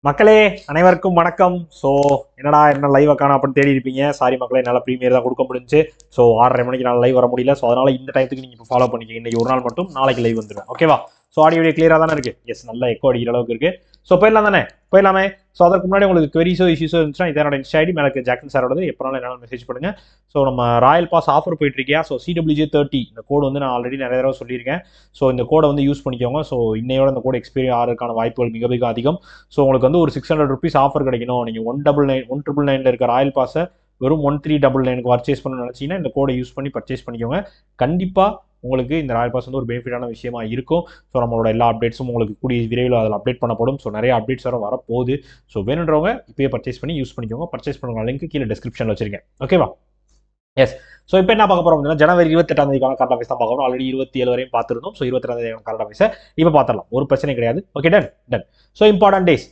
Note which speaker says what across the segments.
Speaker 1: மக்களே அனைவருக்கும் வணக்கம். ஸோ என்னடா என்ன லைவ் காண அப்படின்னு தேடி இருப்பீங்க. சாரி மக்களே, என்னால் ப்ரீமியர் தான் கொடுக்க முடிஞ்சு. ஸோ 6:30 மணிக்கு நான் லைவ் வர முடியல. ஸோ அதனால் இந்த டைத்துக்கு நீங்கள் இப்போ ஃபாலோ பண்ணிக்கங்க. இன்னைக்கு ஒரு நாள் மட்டும், நாளைக்கு லைவ் வந்துடும். ஓகேவா? ஸோ ஆடியோ வீடியோ கிளியராக தானே இருக்குது? எஸ், நல்லா எக்கோ அடிக்கிற அளவுக்கு இருக்குது. ஸோ போயிடலாம் தானே? போயிடலாமே. ஸோ அதற்கு முன்னாடி உங்களுக்கு queries இஷ்யூஸோ இருந்துச்சுன்னா இதனோட இன்ஸ்டா ஐடி மேலே ஜாக்சன் சாரோடது. எப்போனாலும் என்னால் மெசேஜ் பண்ணுங்கள். ஸோ நம்ம ராயல் பாஸ் ஆஃபர் போயிட்டு இருக்கியா? ஸோ CWJ30 இந்த கோடு வந்து நான் ஆல்ரெடி நிறைய தடவை சொல்லியிருக்கேன். ஸோ இந்த கோடை வந்து யூஸ் பண்ணிக்கோங்க. ஸோ இன்னையோட இந்த கோடு எக்ஸ்பீரியன் ஆகிறதுக்கான வாய்ப்புகள் மிக மிக அதிகம். ஸோ உங்களுக்கு வந்து ஒரு 600 ருபீஸ் ஆஃபர் கிடைக்கணும். நீங்கள் 199 இருக்க ராயல் பாஸை வெறும் 1399 பர்ச்சேஸ் பண்ணணும்னு நினச்சிங்கன்னா இந்த கோடை யூஸ் பண்ணி பர்ச்சேஸ் பண்ணிக்கோங்க. கண்டிப்பாக உங்களுக்கு இந்த ராயல் பாஸ் வந்து ஒரு பெனிஃபிட்டான விஷயமா இருக்கும். ஸோ நம்மளோட எல்லா அப்டேட்ஸும் உங்களுக்கு கூடிய விரைவில் அதில் அப்டேட் பண்ணப்படும். ஸோ நிறைய அப்டேட்ஸ் வரப்போகுது. ஸோ வேணுன்றவங்க இப்போயே பர்ச்சேஸ் பண்ணி யூஸ் பண்ணிக்கோங்க. பர்ச்சேஸ் பண்ணுற லிங்க் கீழே டிஸ்கிரிப்ஷனில் வச்சிருக்கேன். ஓகேவா? எஸ். ஸோ இப்போ என்ன பார்க்க போகிறோம் அப்படின்னா, ஜனவரி 28 கரண்ட் ஆஃபீஸ் தான் பார்க்கணும். ஆல்ரெடி 27 வரையும் பார்த்துருந்தோம். ஸோ 22 கரண்ட் ஆஃபீஸை இப்போ பார்த்துடலாம். ஒரு பிரச்சனை கிடையாது. Okay, done. So important days.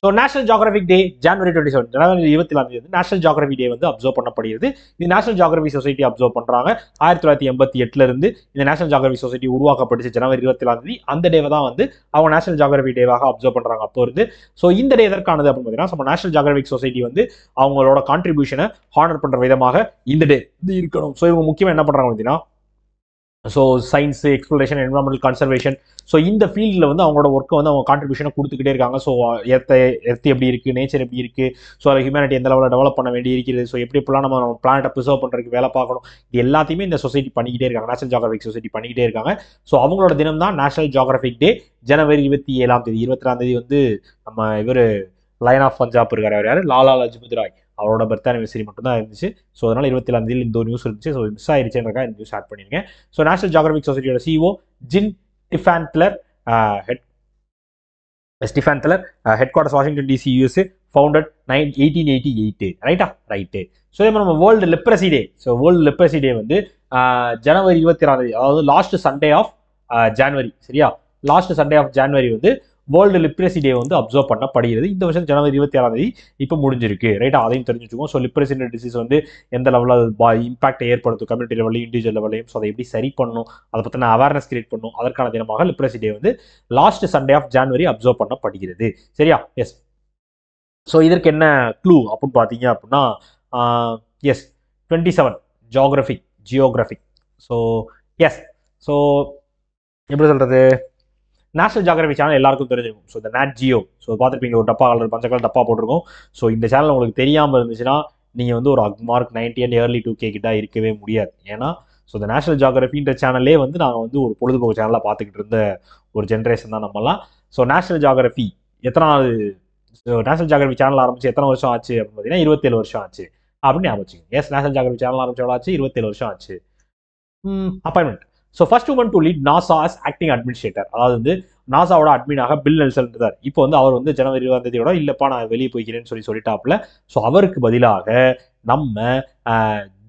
Speaker 1: So National Geographic day January 27, January 24 National Geography day வந்து அப்சர்வ் பண்ணப்படுகிறது. இது நேஷனல் ஜியோகிராஃபி சொசைட்டி அப்சர்வ் பண்ணுறாங்க. 1988 இருந்து இந்த நேஷனல் ஜியோகிராஃபி சொசைட்டி உருவாக்கப்பட்டுச்சு ஜனவரி 24. அந்த டேவை தான் வந்து அவங்க நேஷனல் ஜியோகிராஃபி டேவாக அப்சர்வ் பண்ணுறாங்க அப்போ இருந்து. ஸோ இந்த டே எதற்கானது அப்படின்னு பார்த்தீங்கன்னா, நம்ம நேஷனல் ஜியோகிராஃபிக் சொசைட்டி வந்து அவங்களோட கான்ட்ரிபியூஷனை ஹானர் பண்ணுற விதமாக இந்த டே இது இருக்கணும். ஸோ இவங்க முக்கியமாக என்ன பண்ணுறாங்க அப்படின்னா, so science, exploration, environmental conservation, so இந்த ஃபீல்டில் வந்து அவங்களோட ஒர்க்கை வந்து அவங்க கான்ட்ரிபியூஷனை கொடுத்துக்கிட்டே இருக்காங்க. ஸோ எர்த் எப்படி இருக்குது, நேச்சர் எப்படி இருக்குது, ஸோ அதை ஹியூமனிட்டி எந்த லெவலில் டெவலப் பண்ண வேண்டி இருக்கிறது, ஸோ எப்படிலாம் நம்ம பிளானட்டை ப்ரிசர்வ் பண்ணுறதுக்கு வேலை பார்க்கணும், இது எல்லாத்தையுமே இந்த சொசைட்டி பண்ணிக்கிட்டே இருக்காங்க. நேஷனல் ஜியோகிராஃபிக் சொசைட்டி பண்ணிக்கிட்டே இருக்காங்க. ஸோ அவங்களோட தினம் தான் நேஷனல் ஜியோகிராஃபிக் டே ஜனவரி 27. 22 வந்து நம்ம இவர் லைன் ஆஃப் பஞ்சாப் இருக்கார். யார்? லாலா லஜ்பத் ராய். அவரோட பர்த் அனிவர்சரி மட்டும் தான் இருந்துச்சு. ஸோ அதனால் 27 இந்த ஒரு நியூஸ் இருந்துச்சு. ஸோ மிஸ் ஆயிடுச்சுன்றக்கா இந்த நியூஸ் ஆட் பண்ணியிருக்கேன். ஸோ நேஷனல் ஜியோகிராஃபிக் சொசைட்டியோட CEO ஜின் ஸ்டிஃபான்ட்லர், headquarters Washington DC, USA, founded 1888. ரைட்டா? ரைட்டு. ஸோ இதே மாதிரி நம்ம world leprosy day. So world leprosy day வந்து ஜனவரி 26, அதாவது லாஸ்ட் சண்டே ஆஃப் ஜான்வரி. சரியா? லாஸ்ட் சண்டே ஆஃப் ஜான்வரி வந்து வேர்ல்டு லிப்ரசி டே வந்து அப்சர்வ் பண்ணப்படுகிறது. இந்த வருஷம் ஜனவரி 26 இப்போ முடிஞ்சிருக்கு. ரைட்டா? அதையும் தெரிஞ்சுக்கோங்க. ஸோ லிப்ரசி டிசீஸ் வந்து எந்த லெவலில் இம்பாக்ட் ஏற்படுத்தும் கம்யூனிட்டி லெவலையும் இண்டிவிஜுவல் லெவலையும், ஸோ அதை எப்படி சரி பண்ணணும், அதை பற்றின அவேர்னஸ் கிரியேட் பண்ணணும். அதற்கான தினமாக லிப்ரசி டே வந்து last Sunday of January observe பண்ணப்படுகிறது. சரியா? எஸ். ஸோ இதற்கு என்ன க்ளூ அப்படின்னு பார்த்தீங்க அப்படின்னா, yes 27 geographic. So yes. So எப்படி சொல்கிறது, நேஷனல் ஜியோகிராஃபி சேனல் எல்லாருக்கும் தெரிஞ்சிருக்கும். ஸோ இந்த நேட் ஜியோ, ஸோ பார்த்துருப்பீங்க, ஒரு டப்பா கலர் பஞ்ச கலர் டப்பா போட்டிருக்கோம். ஸோ இந்த சேனல் உங்களுக்கு தெரியாமல் இருந்துச்சுன்னா நீங்கள் வந்து ஒரு அக்மார்க் 90 and early 2K கிட்ட இருக்கவே முடியாது. ஏன்னா ஸோ இந்த நேஷனல் ஜியோகிராஃபின்ற சேனலே வந்து நாங்கள் வந்து ஒரு பொழுதுபோக்கு சேனலாக பார்த்துக்கிட்டு இருந்த ஒரு ஜென்ரேஷன் தான் நம்மலாம். ஸோ நேஷனல் ஜியோகிராஃபி எத்தனாவது, நேஷனல் ஜியோகிராஃபி சேனல் ஆரம்பிச்சு எத்தனை வருஷம் ஆச்சு அப்படின்னு பார்த்தீங்கன்னா 27 வருஷம் ஆச்சு அப்படின்னு ஞாபகம் வச்சுக்கோங்க. எஸ், நேஷனல் ஜியோகிராஃபி சேனல் ஆரம்பிச்சு எவ்வளோ ஆச்சு? 27 வருஷம் ஆச்சு. Appointment. So first woman to lead NASA as acting administrator. அதாவது வந்து நாசாவோட அட்மினாக பில் நெல்சன் இருந்தார். இப்போ வந்து அவர் வந்து ஜனவரி 20 இல்லப்பா நான் வெளியே போய்க்கிறேன்னு சொல்லிட்டாப்புல. ஸோ அவருக்கு பதிலாக நம்ம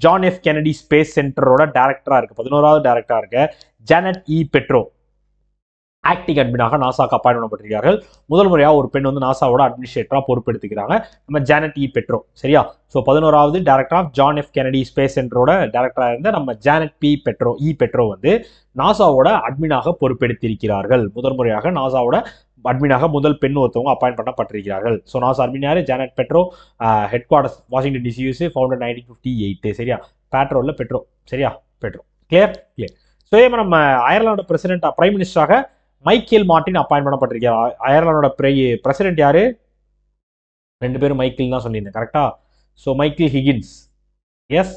Speaker 1: ஜான் எஃப் கெனடி ஸ்பேஸ் சென்டரோட டைரக்டரா இருக்கு, 11வது டைரக்டரா இருக்க ஜானட் இ பெட்ரோ ஆக்டிங் அட்மினாக நாசாக்கு அப்பாயின்ட் பண்ணப்பட்டிருக்கார்கள். முதல் முறையாக ஒரு பெண் வந்து நாசாவோட அட்மினிஸ்ட்ரேட்டராக பொறுப்பெடுத்துக்கிறாங்க, நம்ம ஜானட் இ பெட்ரோ. சரியா? ஸோ 11வது director of John F Kennedy space சென்டரோட டைரக்டராக இருந்த நம்ம ஜானட் பெட்ரோ வந்து நாசாவோட அட்மினாக பொறுப்பெடுத்திருக்கிறார்கள். முதல் முறையாக நாசாவோட அட்மினாக முதல் பெண் ஒருத்தவங்க அப்பாயின்ட் பண்ணப்பட்டிருக்கிறார்கள். ஸோ நாசா அட்மின் யாரு? Janet Petro, headquarters Washington DC, USA, founded 1958. சரியா? பெட்ரோவில் பெட்ரோ. சரியா? பெட்ரோ. கிளியர். ஸோ இதே நம்ம அயர்லாண்டோட பிரசிடென்ட் பிரைம் மினிஸ்டராக மைக்கேல் மார்டின் அப்பாயின்ட் பண்ணப்பட்டிருக்கிறார். அயர்லாண்டோட பிரசிடென்ட் யாரு? 2 பேரும் மைக்கேல் தான் சொல்லியிருந்தேன். கரெக்டா? So Michael Higgins. எஸ்,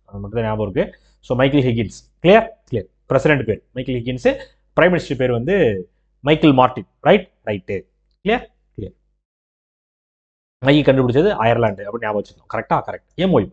Speaker 1: அது மட்டும் தான் ஞாபகம் இருக்கு. So Michael Higgins. Clear. President பேர் மைக்கேல் ஹிகின்ஸ், பிரைம் மினிஸ்டர் பேர் வந்து Michael Martin. Right. Clear. Michael கண்டுபிடிச்சது அயர்லாண்டு அப்படின்னு ஞாபகம் வச்சுக்கணும். Correct. MOU.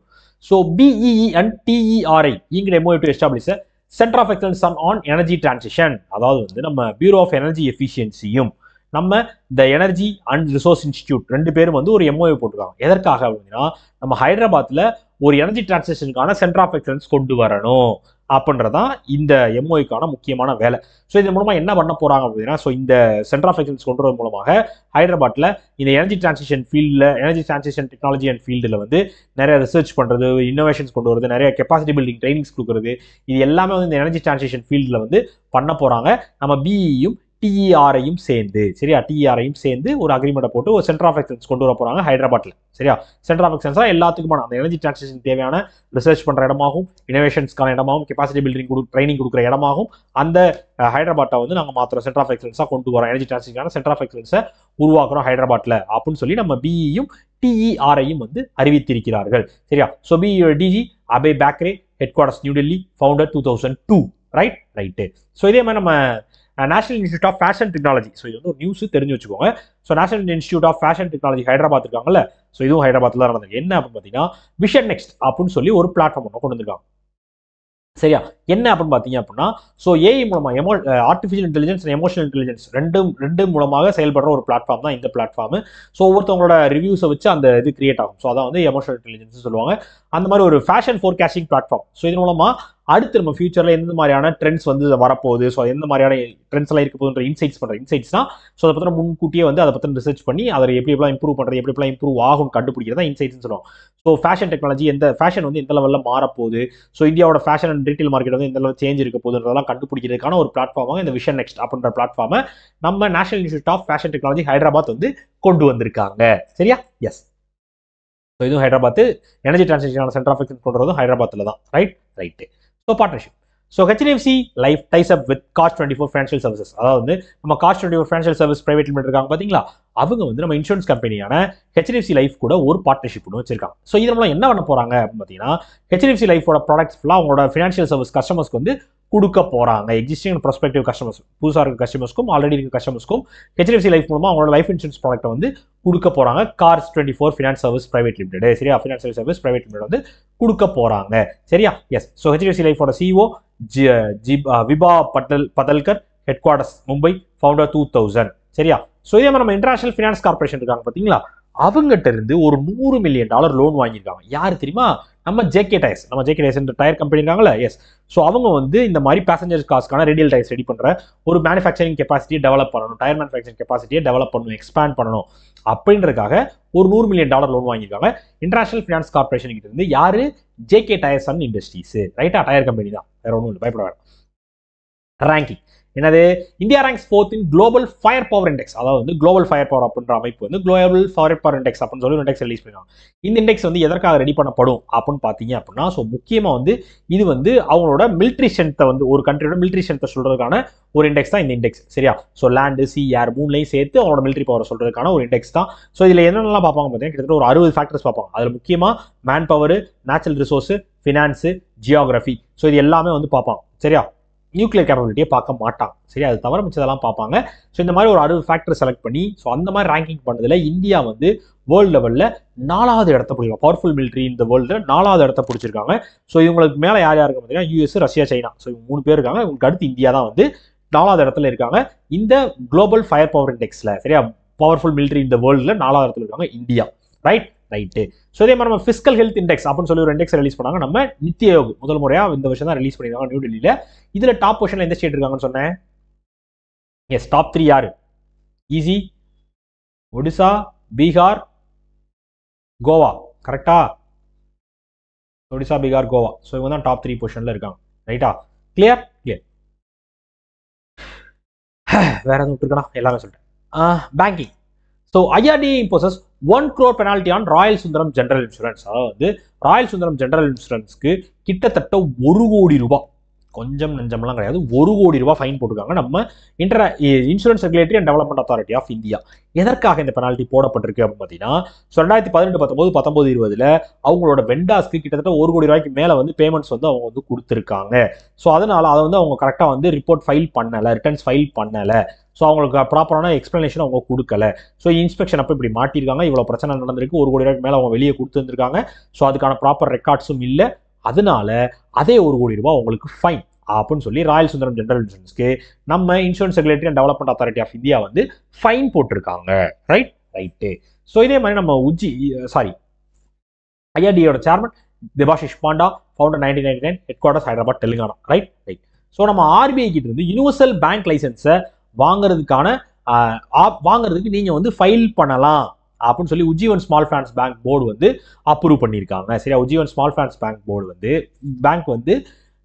Speaker 1: So BEE and TERI இங்கிட்ட MOU to establish centre of excellence on energy transition. அதாவது வந்து நம்ம பியூரோ ஆஃப் எனர்ஜி எஃபிஷியன்சியும் நம்ம இந்த எனர்ஜி அண்ட் ரிசோர்ஸ் இன்ஸ்டிடியூட் 2 பேரும் வந்து ஒரு MOU போட்டிருக்காங்க. எதற்காக அப்படின்னா, நம்ம ஹைதராபாத்தில் ஒரு எனர்ஜி டிரான்சிஷனுக்கான சென்டர் ஆஃப் எக்ஸலன்ஸ் கொண்டு வரணும் அப்படின்றதான் இந்த MOUக்கான முக்கியமான வேலை. ஸோ இதன் மூலமாக என்ன பண்ண போகிறாங்க அப்படின்னா, ஸோ இந்த சென்டர் ஆஃப் எக்ஸலன்ஸ் கொண்டு வரது மூலமாக ஹைதராபாத்தில் இந்த எனர்ஜி டிரான்சிஷன் ஃபீல்டில், எனர்ஜி டிரான்சிஷன் டெக்னாலஜி அண்ட் ஃபீல்டில் வந்து நிறைய ரிசர்ச் பண்ணுறது, இன்னோவேஷன்ஸ் கொண்டு வரது, நிறைய கெப்பாசிட்டி பில்டிங் ட்ரைனிங்ஸ் கொடுக்குறது, இது எல்லாமே வந்து இந்த எனர்ஜி டிரான்சிஷன் ஃபீல்டில் வந்து பண்ண போகிறாங்க நம்ம BEயும் டிஇஆரையும் சேர்ந்து, சரியா, டிஇஆரையும் சேர்ந்து ஒரு அக்ரிமெண்ட்டை போட்டு ஒரு சென்டர் ஆஃப் எக்ஸலன்ஸ் கொண்டு வர போறாங்க ஹைதராபாத்ல. சரியா, சென்டர் ஆஃப் எக்ஸலன்ஸ் எல்லாத்துக்குமான அந்த எனர்ஜி டிரான்சிஷன் தேவையான ரிசர்ச் பண்ற இடமாகவும், இனோவேஷன்ஸ்க்கான இடமாகவும், கெபாசிட்டி பில்டிங் ட்ரைனிங் கொடுக்குற இடமாகவும் அந்த ஹைதராபாத்தை வந்து நாங்கள் மாத்திரம் சென்டர் ஆஃப் எக்ஸலன்ஸா கொண்டு வரோம், எனர்ஜி டிரான்சிஷனான சென்டர் ஆஃப் எக்ஸலன்ஸை உருவாக்குறோம் ஹைதராபாத்ல அப்படின்னு சொல்லி நம்ம பிஇயும் டிஇஆரையும் வந்து அறிவித்திருக்கிறார்கள். சரியா, ஸோ பிஇயோட DG Abhay Bakre, headquarters New Delhi, founder 2002. Right. So இதே மாதிரி நம்ம National Institute of Fashion Technology, so இது வந்து ஒரு நியூஸ் தெரிஞ்சு வச்சுக்கோங்க. So National Institute of Fashion Technology Hyderabad இருக்காங்கல்ல, ஸோ இதுவும் ஹைதராபாத்ல தான் நடந்தது. என்ன அப்படின்னு பார்த்தீங்கன்னா விஷன் நெக்ஸ்ட் அப்படின்னு சொல்லி ஒரு பிளாட்ஃபார்ம் ஒன்று கொண்டு வந்திருக்காங்க. சரியா, என்ன அப்படின்னு பார்த்தீங்க அப்படின்னா, ஸோ ஏஐ மூலமா ஆர்டிஃபிஷியல் இன்டெலிஜென்ஸ் எமோஷனல் இன்டெலிஜென்ஸ் ரெண்டு மூலமாக செயல்படுற ஒரு பிளாட்ஃபார்ம் தான் இந்த பிளாட்ஃபார்ம். ஸோ ஒவ்வொருத்தவங்களோட ரிவ்யூஸை வச்சு அந்த இது கிரியேட் ஆகும். ஸோ அதான் வந்து எமோஷனல் இன்டெலிஜென்ஸ் சொல்லுவாங்க. அந்த மாதிரி ஒரு ஃபேஷன் ஃபோர்காஸ்டிங் பிளாட்ஃபார்ம். ஸோ இது மூலமா அடுத்து நம்ம ஃபியூச்சர்ல எந்த மாதிரியான ட்ரெண்ட்ஸ் வந்து வரப்போகுது, ஸோ எந்த மாதிரியான ட்ரெண்ட்ஸ் எல்லாம் இருக்க போகுதுன்ற இன்சைட்ஸ் தான். ஸோ அதை பத்தின முன்கூட்டியே வந்து அதை பத்தின ரிசர்ச் பண்ணி அதை எப்படிலாம் இம்ப்ரூவ் பண்றது, எப்படிலாம் இம்ப்ரூவ் ஆகும் கண்டுபிடிக்கிறதா இன்சைட்ஸ் சொல்லுவோம். ஸோ ஃபேஷன் டெக்னாலஜி எந்த ஃபேஷன் வந்து எந்த லெவலில் மாறப்போகுது, ஸோ இந்தியாவோட ஃபேஷன் அண்ட் ரீட்டைல் மார்க்கெட் வந்து எந்த லெவல் சேஞ்ச் இருக்க போகுதுன்றதெல்லாம் கண்டுபிடிக்கிறதுக்கான ஒரு பிளாட்ஃபார்மாக இந்த விஷன் நெக்ஸ்ட் அப்படின்ற பிளாட்ஃபார்மை நம்ம National Institute of Fashion Technology Hyderabad வந்து கொண்டு வந்திருக்காங்க. சரியா, எஸ். ஸோ இதுவும் ஹைதராபாத் எனர்ஜி டிரான்சிஷனான சென்டர் ஆஃப் எக்ஸலன்ஸ் கொண்டு வரதும் ஹைதராபாத்தில் தான். Right. So partnership. So HDFC life ties up with Cost24 financial services. அதாவது வந்து நம்ம Cost24 financial service private limited இருக்காங்க பார்த்தீங்களா, அவங்க வந்து நம்ம இன்சூரன்ஸ் கம்பெனியான HDFC லைஃப் கூட ஒரு பார்ட்னர்ஷிப் ஒன்று வச்சிருக்காங்க. ஸோ இது மூலம் என்ன பண்ண போறாங்க அப்படின்னு பார்த்தீங்கன்னா, HDFC லைஃபோட ப்ராடக்ட்ஸ் ஃபுல்லாக அவங்களோட ஃபினான்ஷியல் சர்வீஸ் கஸ்டமர்ஸ்க்கு வந்து கொடுக்க போறாங்க. எக்ஸிஸ்டிங் ப்ராஸ்பெக்டிவ் கஸ்டமர்ஸ், புதுசாக இருக்க கஸ்டமர்ஸ்க்கும் ஆல்ரெடி இருக்க கஸ்டமர்ஸ்க்கும் HDFC லைஃப் மூலமா அவங்களோட லைஃப் இன்சூரன்ஸ் ப்ராடக்ட்டை வந்து கொடுக்க போறாங்க. Cost24 finance service private limited. சரியா, ஃபினான்ஷியல் சர்வீஸ் பிரைவேட் லிமிடெட் வந்து கொடுக்க போறாங்க. சரியா, எஸ். ஸோ HDFC லைஃபோட CEO Vibha Padalkar, headquarters Mumbai, founder 2000. சரியா, ஸோ இதே மாதிரி நம்ம இன்டர்நேஷனல் ஃபினான்ஸ் கார்பரேஷன் இருக்காங்க பார்த்தீங்களா, அவங்ககிட்ட இருந்து ஒரு $100 மில்லியன் லோன் வாங்கியிருக்காங்க. யாரு தெரியுமா, நம்ம ஜேகே டயர்ஸ். நம்ம ஜேகே டயர்ஸ் டயர் கம்பெனி இருக்காங்களா, எஸ். ஸோ அவங்க வந்து இந்த மாதிரி பேசஞ்சர் கார்ஸ்க்கான ரேடியல் டயர்ஸ் ரெடி பண்ற ஒரு மேனுஃபேக்சரிங் கெப்பாசிட்டியை டெவலப் பண்ணணும், டயர் மேனுஃபேக்சரிங் கெப்பாசிட்டியை டெவலப் பண்ணணும், எக்ஸ்பேண்ட் பண்ணணும் அப்படின்றதுக்காக ஒரு $100 மில்லியன் லோன் வாங்கியிருக்காங்க இன்டர்நேஷனல் ஃபினான்ஸ் கார்பரேஷன் கிட்ட இருந்து. யாரு, ஜேகே டயர்ஸ் அண்ட் இண்டஸ்ட்ரீஸ். ரைட்டா, டயர் கம்பெனி தான், வேற ஒன்றும் இல்லை, பயப்பட வேண்டாம். ரேங்கிங் என்னது, இந்தியா ரேங்க்ஸ் 4th இன் குளோபல் ஃபயர் பவர் இண்டெக்ஸ். அதாவது வந்து குளோபல் ஃபயர் பவர் அப்படின்ற அமைப்பு வந்து குளோபல் ஃபயர் பவர் இண்டெக்ஸ் அப்படின்னு சொல்லி இண்டெக்ஸ் ரிலீஸ் பண்ணிருக்காங்க. இந்த இண்டெக்ஸ் வந்து எதற்காக ரெடி பண்ணப்படும் அப்படின்னு பார்த்தீங்க அப்படின்னா, ஸோ முக்கியமாக வந்து இது வந்து அவங்களோட மிலிட்ரி ஸ்ட்ரென்த்தை வந்து ஒரு கண்ட்ரியோட மிலிட்ரி ஸ்ட்ரென்த்தை சொல்றதுக்கான ஒரு இண்டெக்ஸ் தான் இந்த இண்டெக்ஸ். சரியா, ஸோ லேண்டு, சி, ஏர் மூணுலையும் சேர்த்து அவங்களோட மிலிட்ரி பவரை சொல்றதுக்கான ஒரு இண்டெக்ஸ் தான். ஸோ இதில் என்னென்னலாம் பார்ப்பாங்க பார்த்தீங்கன்னா, கிட்டத்தட்ட ஒரு 60 ஃபேக்டர்ஸ் பார்ப்பாங்க. அதில் முக்கியமாக man power, natural resource, finance, geography, so இது எல்லாமே வந்து பார்ப்பாங்க. சரியா, நியூக்ளியர் கேப்பபிலிட்டியை பார்க்க மாட்டாங்க. சரி, அது தவிர மிச்சதெல்லாம் பார்ப்பாங்க. ஸோ இந்த மாதிரி ஒரு 60 ஃபேக்டர் செலக்ட் பண்ணி, ஸோ அந்த மாதிரி ரேங்கிங் பண்ணதுல இந்தியா வந்து வேர்ல்டு லெவலில் 4வது இடத்த பிடிக்கும். பவர்ஃபுல் மிலிட்ரி இந்த வேர்ல்டு 4வது இடத்த பிடிச்சிருக்காங்க. ஸோ இவங்களுக்கு மேலே யார் யாருக்கு பார்த்தீங்கன்னா யூஎஸ், ரஷ்யா, சைனா, ஸோ இவங்க 3 பேர் இருக்காங்க. இவங்களுக்கு அடுத்து இந்தியா தான் வந்து 4வது இடத்துல இருக்காங்க இந்த குளோபல் ஃபயர் பவர் இண்டெக்ஸ்ல. சரியா, பவர்ஃபுல் மிலிட்ரி இந்த வேர்ல்டுல 4வது இடத்துல இருக்காங்க இந்தியா. ரைட்டு. ஸோ இதே மாதிரி நம்ம ஃபிஸ்கல் ஹெல்த் இண்டெக்ஸ் அப்படின்னு சொல்லி ஒரு இண்டெக்ஸ் ரிலீஸ் பண்ணாங்க. நம்ம நித்தி ஆயோக் முதல் முறையாக இந்த வருஷம் தான் ரிலீஸ் பண்ணிருக்காங்க நியூ டெல்லியில. இதுல டாப் பொசிஷன்ல எந்த ஸ்டேட் இருக்காங்கன்னு சொன்னேன், எஸ், டாப் 3 யாரு, ஈஸி, ஒடிசா, பீகார், கோவா. கரெக்டா, ஒடிசா, பீகார், கோவா. ஸோ இவங்க தான் டாப் 3 பொசிஷன்ல இருக்காங்க. ரைட்டா, கிளியர். வேற எதுவும் இருக்கா, எல்லாமே சொல்லிட்டேன். Banking. So IRDA imposes 1 crore penalty on Royal Sundaram general insurance. அதாவது வந்து ராயல் சுந்தரம் ஜெனரல் இன்சூரன்ஸ்க்கு கிட்டத்தட்ட 1 கோடி ரூபாய், கொஞ்சம் நஞ்சம்லாம் கிடையாது, 1 கோடி ரூபாய் ஃபைன் போட்டிருக்காங்க நம்ம insurance regulatory and development authority of India. எதற்காக இந்த பெனால்ட்டி போடப்பட்டிருக்கு அப்படின்னு பார்த்தீங்கன்னா, 2018, 19, 19, 20 அவங்களோட வெண்டாஸ்க்கு கிட்டத்தட்ட 1 கோடி ரூபாய்க்கு மேலே வந்து பேமெண்ட்ஸ் வந்து அவங்க வந்து கொடுத்துருக்காங்க. ஸோ அதனால அதை வந்து அவங்க கரெக்டாக வந்து ரிப்போர்ட் ஃபைல் பண்ணலை, ரிட்டர்ன்ஸ் ஃபைல் பண்ணலை. ஸோ அவங்களுக்கு ப்ராப்பரான எக்ஸ்பிளனேஷன் அவங்க கொடுக்கல. ஸோ இன்ஸ்பெக்ஷன் அப்போ இப்படி மாட்டிருக்காங்க, இவ்வளோ பிரச்சனை நடந்திருக்கு, 1 கோடி ரூபாய்க்கு மேலே அவங்க வெளியே கொடுத்துருந்துருக்காங்க. ஸோ அதுக்கான ப்ராப்பர் ரெக்கார்ட்ஸும் இல்லை. அதனால அதே 1 கோடி ரூபாய் உங்களுக்கு ஃபைன் அப்படின்னு சொல்லி ராயல் சுந்தரம் ஜெனரல் இன்சூரன்ஸ்க்கு நம்ம insurance regulatory and development authority of India வந்து ஃபைன் போட்டிருக்காங்க. ரைட்டு. ஸோ இதே மாதிரி நம்ம IRDA chairman Debasish Panda, founder 1999, headquarters Hyderabad, Telangana. Right. So நம்ம RBI கிட்ட இருந்து யூனிவர்சல் பேங்க் லைசன்ஸை வாங்குறதுக்கு நீங்க வந்து ஃபைல் பண்ணலாம் அப்படின்னு சொல்லி Ujjivan small finance bank board வந்து அப்ரூவ் பண்ணியிருக்காங்க. சரியா, Ujjivan small finance bank board வந்து பேங்க் வந்து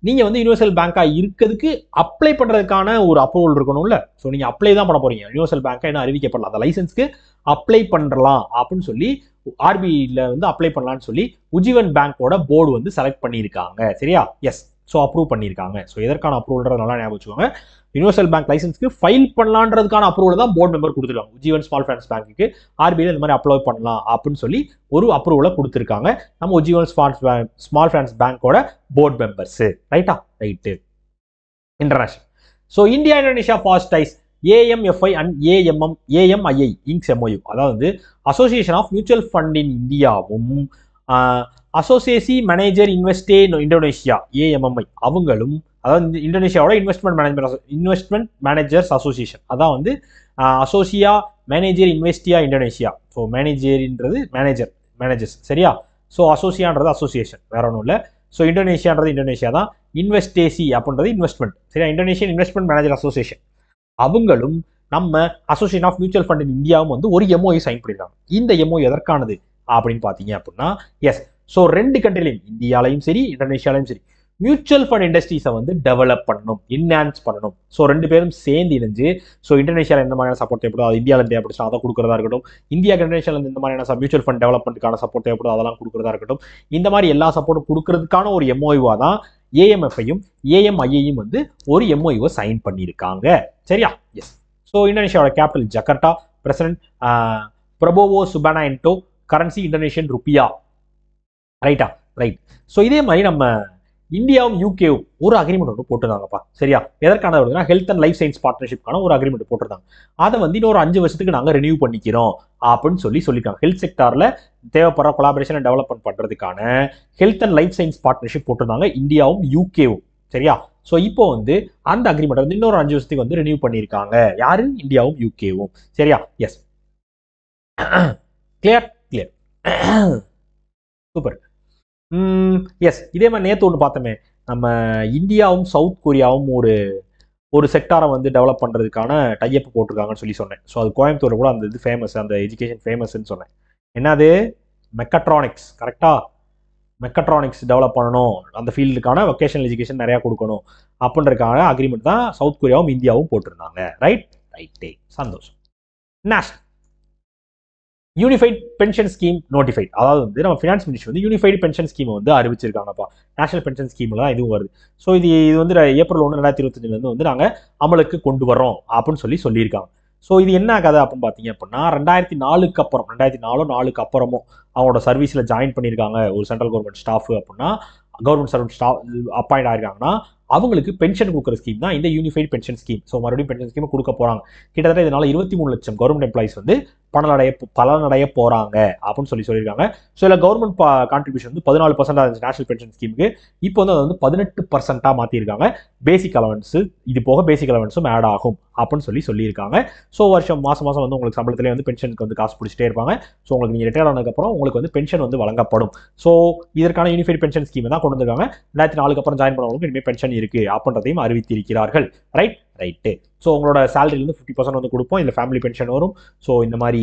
Speaker 1: நீங்கள் வந்து யூனிவர்சல் பேங்காக இருக்கிறதுக்கு அப்ளை பண்ணுறதுக்கான ஒரு அப்ரூவல் இருக்கணும்ல. ஸோ நீங்கள் அப்ளை தான் பண்ண போகிறீங்க. யூனிவர்சல் பேங்காக என்ன அறிவிக்கப்படலாம், அந்த லைசன்ஸ்க்கு அப்ளை பண்ணலாம் அப்படின்னு சொல்லி ஆர்பிஐல வந்து அப்ளை பண்ணலான்னு சொல்லி உஜ்ஜீவன் பேங்கோட போர்டு வந்து செலக்ட் பண்ணியிருக்காங்க. சரியா? எஸ். ஸோ அப்ரூவ் பண்ணியிருக்காங்க. ஸோ எதற்கான அப்ரூவல்ன்றது நல்லா ஞாபகம் வச்சுக்கோங்க. யூனிவர்சல் பேங்க் லைசன்ஸ்க்கு ஃபைல் பண்ணலான்றதுக்கான அப்ரூவல் தான் போர்டு மெம்பர் கொடுத்துருக்காங்க. உஜ்ஜீவன் ஸ்மால் ஃபைனான்ஸ் பேங்க்கு ஆர்பிஐல இந்த மாதிரி அப்ளை பண்ணலாம் அப்படின்னு சொல்லி ஒரு அப்ரூவலை கொடுத்துருக்காங்க நம்ம உஜ்ஜீவன் ஸ்மால் ஃபைனான்ஸ் பேங்கோட போர்டு மெம்பர்ஸ். ரைட்டா? Right. International. So India Indonesia fast ties AMFI and AMII inks MOU, அதாவது association of mutual fund in இந்தியாவும் அசோசியேசி மேனேஜர் இன்வெஸ்டே இந்தோனேஷியா AMMI அவங்களும், அதாவது இந்தோனேஷியாவோட இன்வெஸ்ட்மெண்ட் மேனேஜர்ஸ் அசோசியேஷன், அதான் வந்து அசோசியா மேனேஜர் இன்வெஸ்டியா இந்தோனேஷியா. ஸோ மேனேஜர்ன்றது மேனேஜர்ஸ். சரியா? ஸோ அசோசியான்றது அசோசியேஷன், வேற ஒன்றும் இல்லை. ஸோ இந்தோனேஷியான்றது இந்தோனேஷியா தான். இன்வெஸ்டேசி அப்படின்றது இன்வெஸ்ட்மெண்ட். சரியா? இந்தோனேஷியன் இன்வெஸ்ட்மெண்ட் மேனேஜர் அசோசியேஷன் அவங்களும் நம்ம association of mutual fund in இந்தியாவும் வந்து ஒரு MOU சைன் பண்ணியிருக்காங்க. இந்த MOU எதற்கானது அப்படின்னு பார்த்தீங்க அப்படின்னா, எஸ், ஸோ ரெண்டு கண்ட்ரிலையும், இந்தியாலையும் சரி இந்தோனேஷியாலையும் சரி, மியூச்சுவல் ஃபண்ட் இண்டஸ்ட்ரீஸை வந்து டெவலப் பண்ணணும், என்ஹான்ஸ் பண்ணணும். ஸோ ரெண்டு பேரும் சேர்ந்து இணைஞ்சு, ஸோ இந்தோனேஷியாவில் எந்த மாதிரியான சப்போர்ட் தேவைப்படுதோ அது இந்தியாவில் தேவைப்படுச்சோ அதை கொடுக்குறதா இருக்கட்டும், இந்தியா இந்தோனேஷியாவில் இந்த மாதிரியான மியூச்சுவல் ஃபண்ட் டெவலப்மெண்ட்டுக்கான சப்போர்ட் தேவைப்படுதோ அதெல்லாம் கொடுக்குறதா இருக்கட்டும், இந்த மாதிரி எல்லா சப்போர்ட்டும் கொடுக்கறதுக்கான ஒரு MOU தான் AMFIயும் AMIயும் வந்து ஒரு MOU சைன் பண்ணியிருக்காங்க. சரியா? எஸ். ஸோ இந்தோனேஷியாவோட capital Jakarta, president Prabowo Subianto, currency Indonesian rupiah. ரைட்டா? ரைட். ஸோ இதே மாதிரி நம்ம இந்தியாவும் யூகேவும் ஒரு அக்ரிமெண்ட் ஒன்று போட்டிருந்தாங்கப்பா. சரியா? எதற்கான வருதுன்னா ஹெல்த் அண்ட் லைஃப் சயின்ஸ் பார்ட்னர்ஷிப்கான ஒரு அக்ரிமெண்ட் போட்டிருந்தாங்க. அதை வந்து இன்னொரு 5 வருஷத்துக்கு நாங்கள் ரினியூ பண்ணிக்கிறோம் அப்படின்னு சொல்லியிருக்காங்க. ஹெல்த் செக்டாரில் தேவைப்படுற கொலாபரேஷன் டெவலப்மெண்ட் பண்ணுறதுக்கான health and life science partnership போட்டிருந்தாங்க இந்தியாவும் யூகேவும். சரியா? ஸோ இப்போ வந்து அந்த அக்ரிமெண்ட் வந்து இன்னொரு 5 வருஷத்துக்கு வந்து ரினியூ பண்ணியிருக்காங்க. யாரு? இந்தியாவும் யூகேவும். சரியா? Yes. Clear? Clear. Super. Yes. இதே மாதிரி நேற்று ஒன்று பார்த்தோமே, நம்ம இந்தியாவும் சவுத் கொரியாவும் ஒரு செக்டாரை வந்து டெவலப் பண்ணுறதுக்கான டைப் போட்டிருக்காங்கன்னு சொன்னேன். ஸோ அது கோயம்புத்தூர் கூட அந்த இது ஃபேமஸ், அந்த எஜுகேஷன் ஃபேமஸ்ன்னு சொன்னேன். என்னது? மெக்கட்ரானிக்ஸ். கரெக்டா? மெக்கட்ரானிக்ஸ் டெவலப் பண்ணணும், அந்த ஃபீல்டுக்கான வொகேஷனல் எஜுகேஷன் நிறையா கொடுக்கணும் அப்படின்றதுக்கான அக்ரிமெண்ட் தான் சவுத் கொரியாவும் இந்தியாவும் போட்டிருந்தாங்க. ரைட்? ரைட்டே. சந்தோஷம். National unified pension scheme notified, அதாவது வந்து நம்ம ஃபினான்ஸ் மினிஸ்ட்ரி வந்து யூனிஃபைடு பென்ஷன் ஸ்கீமை வந்து அறிவிச்சிருக்காங்கப்பா. நேஷனல் பென்ஷன் ஸ்கீமில் தான் இதுவும் வருது. ஸோ இது வந்து ஏப்ரல் 1, 2025 வந்து நாங்கள் அமலுக்கு கொண்டு வரோம் அப்படின்னு சொல்லியிருக்காங்க. ஸோ இது என்ன கதை அப்படின்னு பார்த்தீங்க அப்படின்னா, 2004க்கு அப்புறம் 2004 அப்புறமும் அவங்களோட சர்வீஸில் ஜாயின் பண்ணியிருக்காங்க ஒரு சென்ட்ரல் கவர்மெண்ட் ஸ்டாஃப் அப்படின்னா, கவர்மெண்ட் சர்வெண்ட் ஸ்டாஃப் அப்பாயிண்ட் ஆயிருக்காங்கன்னா அவங்களுக்கு பென்ஷன் கொடுக்குற ஸ்கீம் தான் இந்த யூனிஃபைட் பென்ஷன் ஸ்கீம். ஸோ மறுபடியும் பென்ஷன் ஸ்கீம் கொடுக்க போகிறாங்க. கிட்டத்தட்ட இதனால 23 லட்சம் கவர்மெண்ட் எம்ப்ளாயிஸ் வந்து பலனடைய போகிறாங்க அப்படின்னு சொல்லியிருக்காங்க. ஸோ இதில் கவர்மெண்ட் கான்ட்ரிபியூஷன் வந்து 14% இருந்துச்சு நேஷனல் பென்ஷன் ஸ்கீமுக்கு. இப்போ வந்து அதை வந்து 18% மாற்றிருக்காங்க. பேசிக் அலவன்ஸ் இது போக பேசிக் அலவன்ஸும் ஆட் ஆகும் அப்படின்னு சொல்லியிருக்காங்க. ஸோ வருஷம் மாதம் வந்து உங்களுக்கு சம்பளத்திலே வந்து பென்ஷனுக்கு வந்து காசு பிடிச்சிட்டே இருப்பாங்க. ஸோ உங்களுக்கு நீங்கள் ரிட்டையர் ஆனதுக்கப்புறம் உங்களுக்கு வந்து பென்ஷன் வந்து வழங்கப்படும். ஸோ இதற்கான யூனிஃபைட் பென்ஷன் ஸ்கீம் தான் கொண்டு வந்திருக்காங்க. 2004க்கு அப்புறம் ஜாயின் பண்ணவங்களுக்கு இனிமேல் பென்ஷன் இருக்கு அப்படின்றதையும் அறிவித்திருக்கிறார்கள். ரைட்டு. ஸோ உங்களோட சேலரியிலிருந்து 50% வந்து கொடுப்போம். இதில் ஃபேமிலி பென்ஷன் வரும். ஸோ இந்த மாதிரி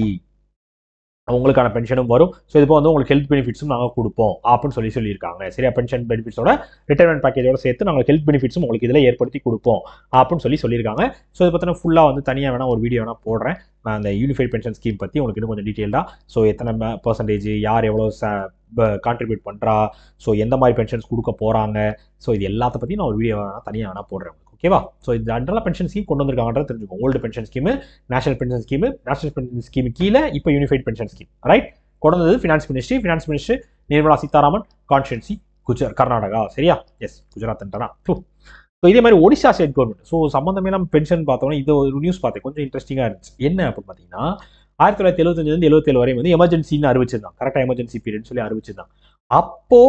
Speaker 1: உங்களுக்கான பென்ஷனும் வரும். ஸோ இது வந்து உங்களுக்கு ஹெல்த் பெனிஃபிட்ஸும் நாங்கள் கொடுப்போம் அப்படின்னு சொல்லியிருக்காங்க. சரியா? பென்ஷன் பெனிஃபிட்ஸோட ரிட்டைர்மெண்ட் பேக்கேஜோட சேர்த்து நாங்கள் ஹெல்த் பெனிஃபிட்ஸும் உங்களுக்கு இதில் ஏற்படுத்தி கொடுப்போம் அப்படின்னு சொல்லியிருக்காங்க. ஸோ இதை பற்றின ஃபுல்லாக வந்து தனியாக வேணால் ஒரு வீடியோ வேணால் போடுறேன். நான் அந்த யூனிஃபைட் பென்ஷன் ஸ்கீம் பற்றி உங்களுக்கு இன்னும் கொஞ்சம் டீட்டெயிலாக, ஸோ எத்தனை பர்சன்டேஜ், யார் எவ்வளோ கான்ட்ரிபியூட் பண்ணுறா, ஸோ எந்த மாதிரி பென்ஷன்ஸ் கொடுக்க போகிறாங்க, ஸோ இது எல்லாத்த பற்றி நான் ஒரு வீடியோ தனியாக வேணால் போடுறேன். ஓகேவா? ஸோ இந்த ஜென்ரலாக பென்ஷன் ஸ்கீம் கொண்டு வந்திருக்காங்கன்றது தெரிஞ்சுக்கோங்க. Old pension scheme, national pension scheme கீழே இப்போ யூனிஃபைட் பென்ஷன் ஸ்கீம். ரைட்? கொண்டு வந்தது finance ministry Nirmala Sitharaman, constituency Karnataka. சரியா? எஸ். குஜராத். ஸோ இதே மாதிரி ஒடிஷா ஸ்டேட் கவர்மெண்ட். ஸோ சம்மந்தமே நம்ம பென்ஷன் பார்த்தோம்னா இது ஒரு நியூஸ் பார்த்தேன், கொஞ்சம் இன்ட்ரெஸ்டிங்காக இருந்துச்சு. என்ன அப்படின்னு பார்த்தீங்கன்னா, 1975 77 வரை வந்து எமர்ஜென்சின்னு அறிவிச்சிருந்தாங்க. கரெக்டாக எமர்ஜென்சி பீரியட்னு அறிவிச்சிருந்தாங்க. அப்போ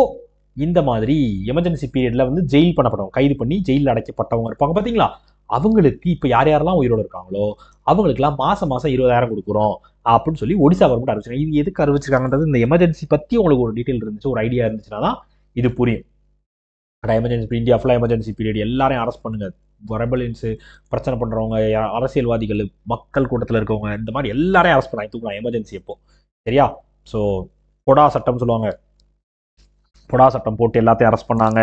Speaker 1: இந்த மாதிரி எமர்ஜென்சி பீரியட்ல வந்து ஜெயில் பண்ணப்பட்டவங்க, கைது பண்ணி ஜெயிலில் அடைக்கப்பட்டவங்க இருப்பாங்க பார்த்தீங்களா, அவங்களுக்கு இப்போ யாரெல்லாம் உயிரோடு இருக்காங்களோ அவங்களுக்குலாம் மாதம் 20,000 கொடுக்குறோம் அப்படின்னு ஒடிசா கவர்மெண்ட் அறிவிச்சாங்க. இது எதுக்கு அறிவிச்சிருக்காங்கன்றது, இந்த எமர்ஜென்சி பற்றி உங்களுக்கு ஒரு டீட்டெயில் இருந்துச்சு, ஒரு ஐடியா இருந்துச்சுன்னா தான் இது புரியும். எமர்ஜென்சி இந்தியா ஃபுல்லாக எமர்ஜென்சி பீரியட், எல்லாரையும் அரெஸ்ட் பண்ணுங்க, ரெபலியன்ஸு பிரச்சனை பண்ணுறவங்க, அரசியல்வாதிகள், மக்கள் கூட்டத்தில் இருக்கவங்க, இந்த மாதிரி எல்லாரையும் அரெஸ்ட் பண்ணாங்க, தூக்கலாம் எமர்ஜென்சி எப்போ. சரியா? ஸோ பொடா சட்டம் சொல்லுவாங்க, பொடா சட்டம் போட்டு எல்லாத்தையும் அரெஸ்ட் பண்ணாங்க.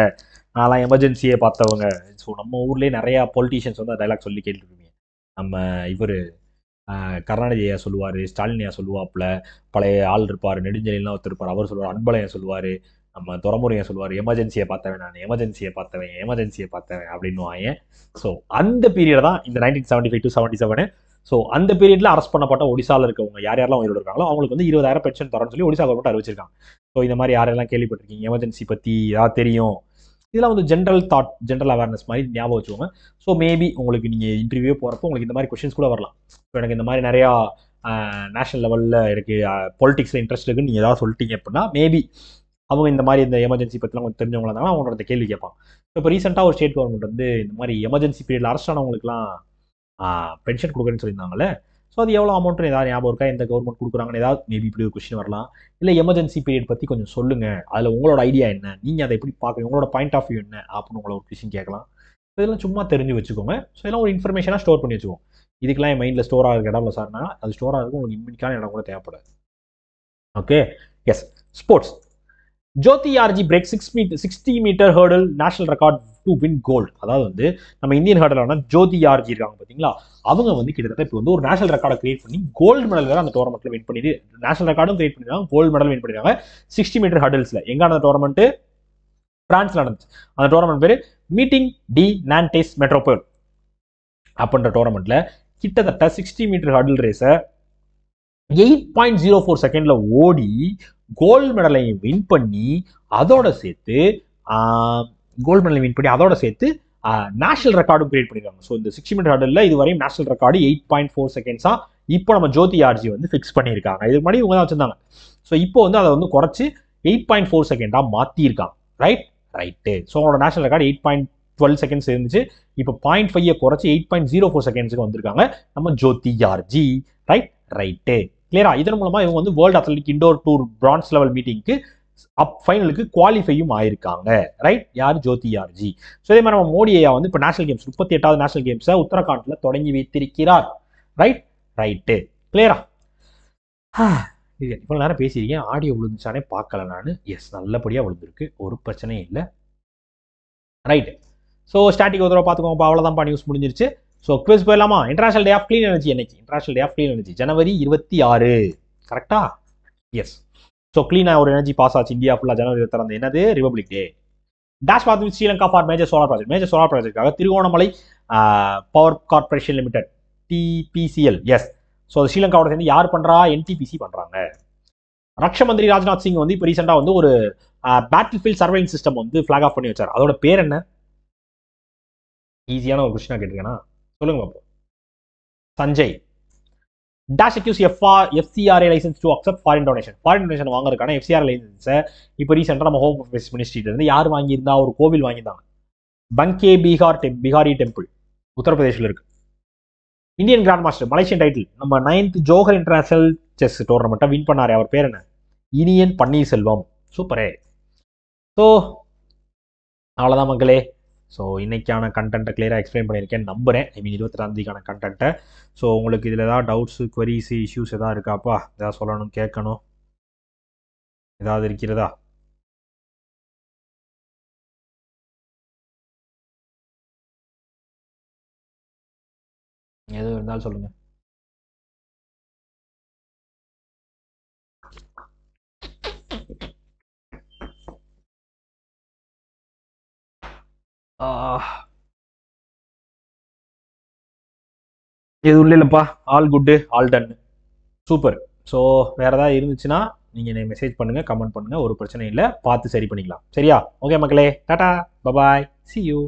Speaker 1: நான்லாம் எமர்ஜென்சியை பார்த்தவங்க. ஸோ நம்ம ஊர்லேயே நிறையா பொலிட்டீஷியன்ஸ் வந்து டைலாக் சொல்லி கேட்டுருப்பீங்க. நம்ம இவர் கருணாநிதி ஐயா சொல்லுவார், ஸ்டாலின் ஐயா சொல்லுவாப்புல, பழைய ஆள் இருப்பார், நெடுஞ்செழியெல்லாம் ஒருத்தர் அவர் சொல்லுவார், அன்பழகன் சொல்லுவார், நம்ம துறமுறையை சொல்லுவார், எமர்ஜென்சியை பார்த்தவன் நான், எமர்ஜென்சியை பார்த்தவன் அப்படின்னுவாங்க. ஸோ அந்த பீரியட் தான் இந்த 1975 to 77. ஸோ அந்த பீரியடில் அரெஸ்ட் பண்ணப்பட்ட ஒடிசாவில் இருக்கவங்க யாரெல்லாம் உயிரோடு இருக்காங்களோ அவங்களுக்கு வந்து 20,000 பென்ஷன் தரேன்னு சொல்லி ஒடிசா கவர்மெண்ட் அறிவிச்சிருக்காங்க. ஸோ இந்த மாதிரி யாரெல்லாம் கேள்விப்பட்டிருக்கீங்க, எமர்ஜென்சி பற்றி ஏதாவது தெரியும், இதெல்லாம் வந்து ஜென்ரல் அவேர்னஸ் மாதிரி ஞாபகம் வச்சுக்கோங்க. ஸோ மேபி உங்களுக்கு நீங்கள் இன்டர்வியூ போகிறப்போ உங்களுக்கு இந்த மாதிரி கொஷின்ஸ் கூட வரலாம். ஸோ எனக்கு இந்த மாதிரி நிறையா நேஷனல் லெவலில் எனக்கு பொலிட்டிக்ஸில் இன்ட்ரெஸ்ட் இருக்குன்னு நீங்கள் ஏதாவது சொல்லிட்டீங்க அப்படின்னா மேபி அவங்க இந்த மாதிரி இந்த எமர்ஜென்சி பற்றிலாம் கொஞ்சம் தெரிஞ்சவங்களா இருந்தாங்கன்னா அவங்களோட இந்த கேள்வி கேட்பாங்க. இப்போ ரீசெண்டாக ஒரு ஸ்டேட் கவர்மெண்ட் வந்து இந்த மாதிரி எமர்ஜென்சி பீரியடில் அரெஸ்ட் ஆனவங்களுக்குலாம் பென்ஷன் கொடுக்குறேன்னு சொல்லியிருந்தாங்களே. ஸோ அது எவ்வளோ அமௌண்ட்னு ஏதாவது ஞாபகம் இருக்கா, எந்த கவர்மெண்ட் கொடுக்குறாங்கன்னு ஏதாவது மேபி இப்படி ஒரு கொஸ்டின் வரலாம். இல்லை எமர்ஜென்சி பீரியட் பற்றி கொஞ்சம் சொல்லுங்கள், அதில் உங்களோட ஐடியா என்ன, நீங்கள் அதை எப்படி பார்க்குறீங்க, உங்களோட பாயிண்ட் ஆஃப் வியூ என்ன அப்படின்னு உங்களை ஒரு கொஸ்டின் கேட்கலாம். இதெல்லாம் சும்மா தெரிஞ்சு வச்சுக்கோங்க. ஸோ இதெல்லாம் ஒரு இன்ஃபர்மேஷனாக ஸ்டோர் பண்ணி வச்சுக்கோங்க. இதுக்கெல்லாம் என் மைண்டில் ஸ்டோர் ஆகிற இடம் இல்லை சார்னா அது ஸ்டோர் ஆகிறதுக்கு உங்களுக்கு இம்மிடிக்கான இடம் கூட தேவைப்படாது. Okay, yes. Sports. Jyothi Yarraji break 60 metre hurdle national record to win gold. அதாவது வந்து நம்ம இந்தியன் ஹர்டலான ஜோதி ஆர்ஜி இருக்காங்க பார்த்தீங்களா, அவங்க வந்து கிட்டத்தட்ட இப்போ வந்து ஒரு நேஷனல் ரெக்கார்டை கிரியேட் பண்ணி கோல்டு மெடல் வேறு அந்த டோர்னமெண்ட்டில் வின் பண்ணிட்டு நேஷனல் ரெக்கார்டும் கிரியேட் பண்ணிருக்காங்க, கோல்டு மெடல் வின் பண்ணிருக்காங்க 60 மீட்டர் ஹர்டல்ஸில். எங்கே அந்த டோர்னமெண்ட்டு? பிரான்ஸில் நடந்துச்சு. அந்த டோர்னமெண்ட் பேர் மீட்டிங் டி நான்டேஸ் மெட்ரோபோல் அப்படின்ற டோர்னமெண்ட்டில் கிட்டத்தட்ட 60 மீட்டர் ஹர்டல் ரேஸை 8.04 செகண்டில் ஓடி கோல்டு மெடலையும் வின் பண்ணி அதோட சேர்த்து நேஷனல் ரெக்கார்டும் கிரியேட் பண்ணிருக்காங்க. ஸோ இந்த 60 மீட்டர் ஹர்டலில் இதுவரையும் நேஷனல் ரெக்கார்டு 8.4 செகண்ட்ஸாக இப்போ நம்ம ஜோதி ஆர்ஜி வந்து ஃபிக்ஸ் பண்ணியிருக்காங்க. இதுக்கு முன்னாடி இவங்க தான் வச்சிருந்தாங்க. ஸோ இப்போ வந்து அதை வந்து குறைச்சி 8.4 செகண்டாக மாற்றிருக்காங்க. ரைட்டு. ஸோ அவங்களோட நேஷனல் ரெக்கார்டு 8.12 செகண்ட்ஸ் இருந்துச்சு. இப்போ 0.5 குறைச்சி 8.04 செகண்ட்ஸுக்கு வந்திருக்காங்க நம்ம ஜோதி ஆர்ஜி. ரைட்டு கிளியரா? இதன் மூலமா இவங்க வந்து world athletic indoor tour France level மீட்டிங்க்கு ஃபைனலுக்கு குவாலிஃபையும் ஆயிருக்காங்க. யார்? ஜோதி ஆர்ஜி. ஸோ இதே மாதிரி நம்ம மோடி ஐயா வந்து இப்போ நேஷனல் கேம்ஸ் 38வது நேஷனல் கேம்ஸை உத்தரகாண்டில் தொடங்கி வைத்திருக்கிறார். ரைட்டு கிளியரா? இவ்வளோ நேரம் பேசியிருக்கேன், ஆடியோ விழுந்துச்சானே பார்க்கல நான். எஸ், நல்லபடியாக விழுந்திருக்கு, ஒரு பிரச்சனையும் இல்லை. ரைட்டு. ஸோ ஸ்டாட்டிக் ஒரு தடவை பார்த்துக்கோங்கப்பா. அவ்வளோதான்ப்பா, நியூஸ் முடிஞ்சிருச்சு. ஸோ குவிஸ் போயிடலாமா? International day of clean energy என்னைக்கு? International day of clean energy ஜனவரி 26. கரெக்டா? எஸ். ஸோ க்ளீனாக ஒரு எனர்ஜி பாஸ் ஆச்சு இந்தியா ஃபுல்லாக ஜனவரி 26. என்னது? Republic day. டேஷ் பாத் with Sri Lanka for major solar project. Major solar ப்ராஜெக்டாக Trincomalee power corporation limited TPCL. Yes. So ஸ்ரீலங்காவோட சேர்ந்து யார் பண்ணுறா? NTPC பண்ணுறாங்க. ரக்ஷா மந்திரி ராஜ்நாத் சிங் வந்து இப்போ ரீசெண்டாக வந்து ஒரு பேட்டில் ஃபீல்ட் சர்வைலிங் சிஸ்டம் வந்து ஃபிளாக் ஆஃப் பண்ணி வச்சார். அதோட பேர் என்ன? ஈஸியான ஒரு கொஸ்டினாக கேட்டிருக்கேன்னா சொல்லுங்க பாப்போம். Sanjay. Dash acquires FCRA licence to accept foreign donation. Foreign donation வாங்குறதுக்கான FCRA லைசன்ஸை இப்போ ரீசெண்டாக நம்ம ஹோம் அஃபேர்ஸ் மினிஸ்ட்ரியிலேருந்து யார் வாங்கியிருந்தா? ஒரு கோவில் வாங்கியிருந்தாங்க, பங்கே பிகாரி டெம்பிள், உத்தரப்பிரதேசில் இருக்கு. Indian grand master, Malaysian title, நம்ம 9th ஜோஹர் இன்டர்நேஷனல் செஸ் டோர்னமெண்ட்டை வின் பண்ணாரு. அவர் பேர் என்ன? இனியன் பன்னீர்செல்வம். சூப்பரே. ஸோ அவ்வளோதான் மக்களே. ஸோ இன்னைக்கான கண்டென்ட்டை கிளியராக எக்ஸ்பிளைன் பண்ணியிருக்கேன்னு நம்புகிறேன். 22ஆம் கண்டென்ட்டை. ஸோ உங்களுக்கு இதில் ஏதாவது டவுட்ஸு, குவரிஸ், இஷ்யூஸ் எதாவது இருக்காப்பா? ஏதாவது சொல்லணும், கேட்கணும், ஏதாவது இருக்கிறதா? எதுவும் இருந்தாலும் சொல்லுங்கள். எதுவும் இல்லைப்பா, all good, all done, super. So வேறு ஏதாவது இருந்துச்சுன்னா நீங்கள் என்னை மெசேஜ் பண்ணுங்கள், கமெண்ட் பண்ணுங்கள், ஒரு பிரச்சனை இல்லை, பார்த்து சரி பண்ணிக்கலாம். சரியா? ஓகே மக்களே, டாடா, பபாய், see you.